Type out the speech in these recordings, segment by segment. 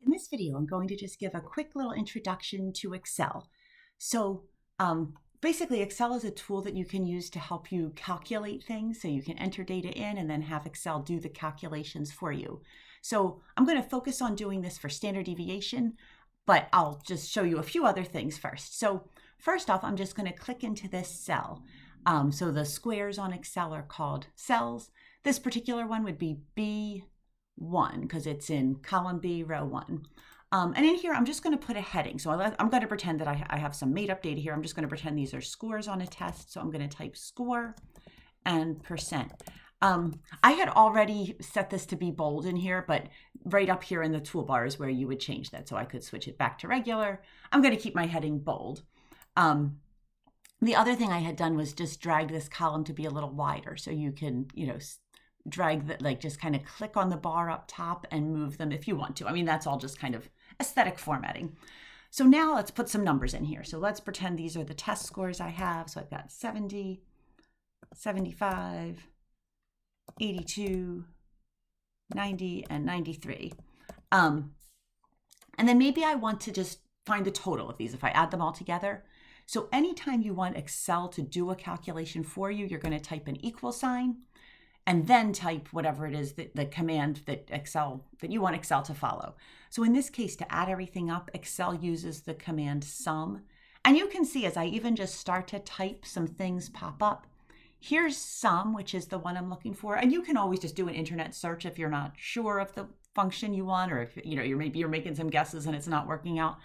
In this video, I'm going to just give a quick little introduction to Excel. So basically, Excel is a tool that you can use to help you calculate things. So you can enter data in and then have Excel do the calculations for you. So I'm going to focus on doing this for standard deviation, but I'll just show you a few other things first. So first off, I'm just going to click into this cell. So the squares on Excel are called cells. This particular one would be B1 because it's in column B, row 1. And in here, I'm just going to put a heading. So I'm going to pretend that I have some made up data here. I'm just going to pretend these are scores on a test. So I'm going to type score and percent. I had already set this to be bold in here, but right up here in the toolbar is where you would change that. So I could switch it back to regular. I'm going to keep my heading bold. The other thing I had done was just drag this column to be a little wider. So you can, drag that, like just kind of click on the bar up top and move them if you want to. I mean, that's all just kind of aesthetic formatting. So now let's put some numbers in here. So let's pretend these are the test scores I have. So I've got 70, 75, 82, 90, and 93. And then maybe I want to just find the total of these if I add them all together. So anytime you want Excel to do a calculation for you, you're going to type an equal sign and then type whatever it is, the command that you want Excel to follow. So in this case, to add everything up, Excel uses the command sum. And you can see as I even just start to type, some things pop up. Here's sum, which is the one I'm looking for. And you can always just do an internet search if you're not sure of the function you want, or if you're making some guesses and it's not working out.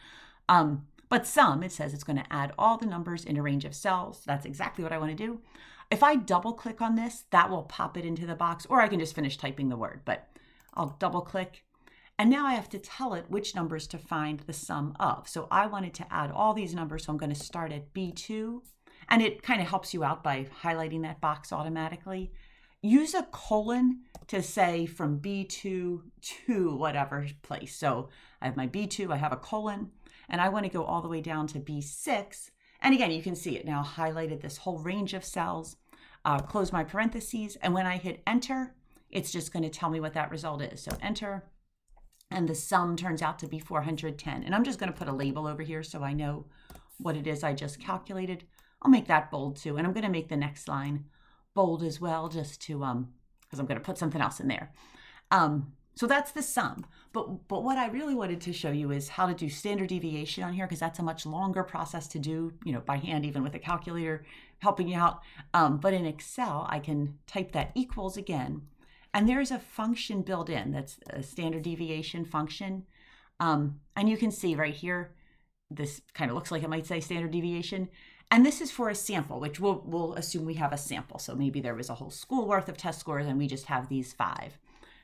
But sum, it says it's going to add all the numbers in a range of cells. That's exactly what I want to do. If I double click on this, that will pop it into the box, or I can just finish typing the word, but I'll double click. And now I have to tell it which numbers to find the sum of. So I wanted to add all these numbers, so I'm going to start at B2. And it kind of helps you out by highlighting that box automatically. Use a colon to say from B2 to whatever place. So I have my B2, I have a colon, and I want to go all the way down to B6. And again, you can see it now highlighted this whole range of cells. Close my parentheses, and when I hit enter, it's just going to tell me what that result is. So enter, and the sum turns out to be 410. And I'm just going to put a label over here so I know what it is I just calculated. I'll make that bold too, and I'm going to make the next line bold as well, just to because I'm going to put something else in there. So that's the sum. But what I really wanted to show you is how to do standard deviation on here, because that's a much longer process to do, by hand, even with a calculator helping you out. But in Excel, I can type that equals again, and there's a function built in that's a standard deviation function. And you can see right here, this kind of looks like it might say standard deviation. And this is for a sample, which we'll assume we have a sample. So maybe there was a whole school worth of test scores and we just have these 5.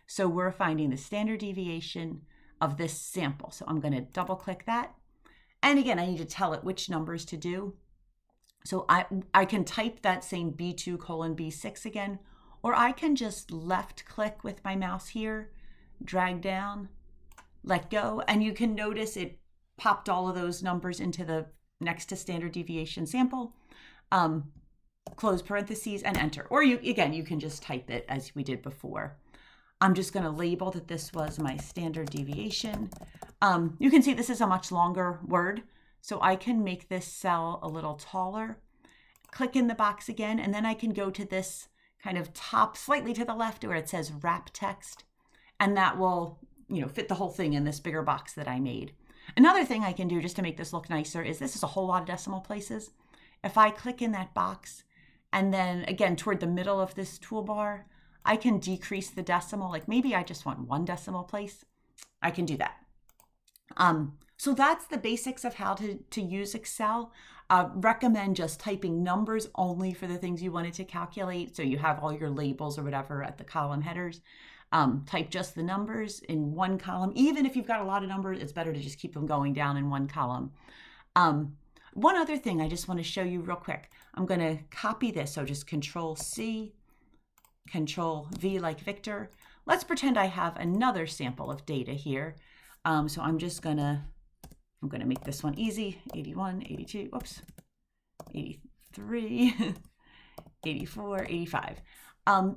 So we're finding the standard deviation of this sample. So I'm going to double click that. And again, I need to tell it which numbers to do. So I can type that same B2 colon B6 again, or I can just left click with my mouse here, drag down, let go. And you can notice it popped all of those numbers into the next to standard deviation sample. Close parentheses and enter. Or you can just type it as we did before. I'm just going to label that this was my standard deviation. You can see this is a much longer word, so I can make this cell a little taller. Click in the box again, and then I can go to this kind of top, slightly to the left, where it says wrap text, and that will, fit the whole thing in this bigger box that I made. Another thing I can do just to make this look nicer is this is a whole lot of decimal places. If I click in that box, and then again toward the middle of this toolbar, I can decrease the decimal. Like maybe I just want 1 decimal place. I can do that. So that's the basics of how to use Excel. Recommend just typing numbers only for the things you wanted to calculate. So you have all your labels or whatever at the column headers. Type just the numbers in one column. Even if you've got a lot of numbers, it's better to just keep them going down in one column. One other thing I just want to show you real quick. I'm going to copy this. So just Control C, Control V like Victor. Let's pretend I have another sample of data here. So I'm going to make this one easy. 81, 82, whoops, 83, 84, 85.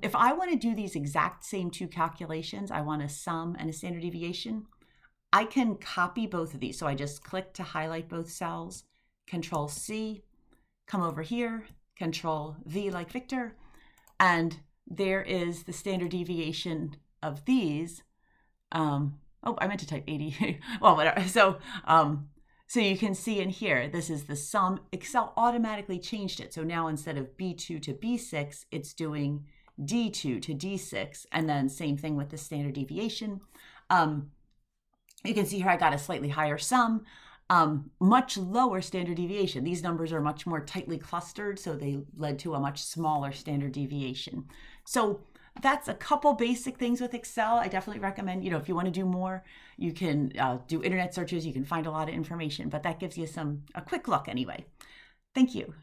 If I want to do these exact same 2 calculations, I want a sum and a standard deviation, I can copy both of these. So I just click to highlight both cells, Control C, come over here, Control V like Victor, and there is the standard deviation of these. Oh, I meant to type 80. Well, whatever. So you can see in here, this is the sum. Excel automatically changed it. So now instead of B2 to B6, it's doing D2 to D6, and then same thing with the standard deviation. You can see here I got a slightly higher sum, much lower standard deviation. These numbers are much more tightly clustered, so they led to a much smaller standard deviation. So that's a couple basic things with Excel. I definitely recommend, if you want to do more, you can do internet searches. You can find a lot of information, but that gives you a quick look anyway. Thank you.